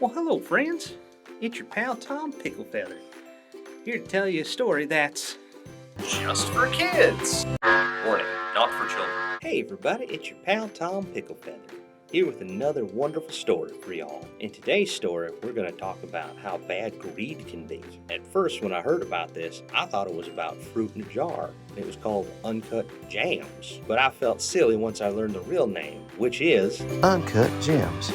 Well, hello, friends. It's your pal Tom Picklefeather, here to tell you a story that's just for kids. Warning, not for children. Hey, everybody, it's your pal Tom Picklefeather, here with another wonderful story for y'all. In today's story, we're going to talk about how bad greed can be. At first, when I heard about this, I thought it was about fruit in a jar. It was called Uncut Jams, but I felt silly once I learned the real name, which is Uncut Gems.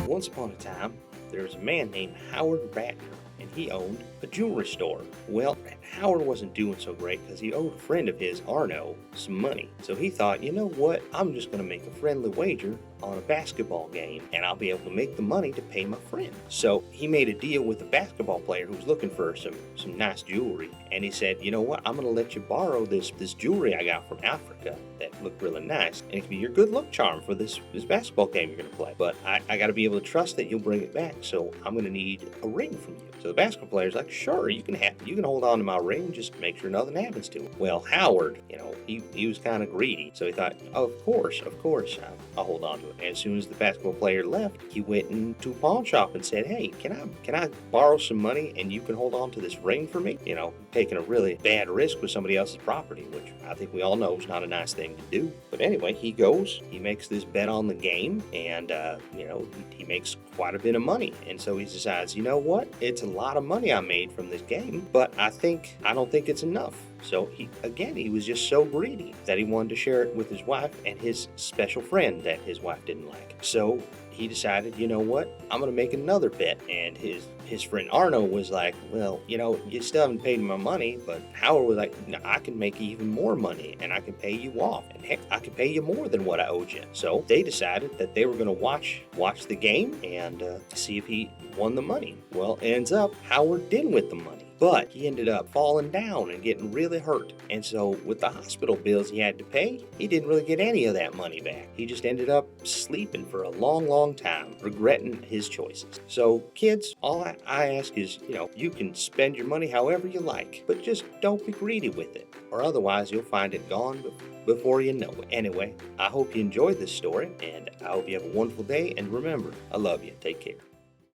Once upon a time, there was a man named Howard Ratner, and he owned a jewelry store. Well, Howard wasn't doing so great because he owed a friend of his, Arno, some money. So he thought, you know what, I'm just going to make a friendly wager on a basketball game, and I'll be able to make the money to pay my friend. So he made a deal with a basketball player who was looking for some nice jewelry, and he said, you know what, I'm going to let you borrow this jewelry I got from Africa that looked really nice, and it can be your good luck charm for this basketball game you're going to play. But I got to be able to trust that you'll bring it back, so I'm going to need a ring from you. So the basketball player's like, sure, you can hold on to my ring, just make sure nothing happens to it. Well, Howard, he was kind of greedy, so he thought, of course, I'll hold on to it. And as soon as the basketball player left, he went into a pawn shop and said, hey, can I borrow some money and you can hold on to this ring for me? Taking a really bad risk with somebody else's property, which I think we all know is not a nice thing to do. But anyway, he makes this bet on the game, and he makes quite a bit of money. And so he decides, you know what? It's a lot of money I made from this game, but I don't think it's enough. So he was just so greedy that he wanted to share it with his wife and his special friend that his wife didn't like. So he decided, you know what, I'm going to make another bet. And his friend Arno was like, well, you still haven't paid me my money. But Howard was like, no, I can make even more money and I can pay you off. And heck, I can pay you more than what I owed you. So they decided that they were going to watch the game and see if he won the money. Well, it ends up Howard did win the money. But he ended up falling down and getting really hurt. And so with the hospital bills he had to pay, he didn't really get any of that money back. He just ended up sleeping for a long, long time, regretting his choices. So kids, all I ask is, you can spend your money however you like, but just don't be greedy with it, or otherwise you'll find it gone before you know it. Anyway, I hope you enjoyed this story, and I hope you have a wonderful day, and remember, I love you. Take care.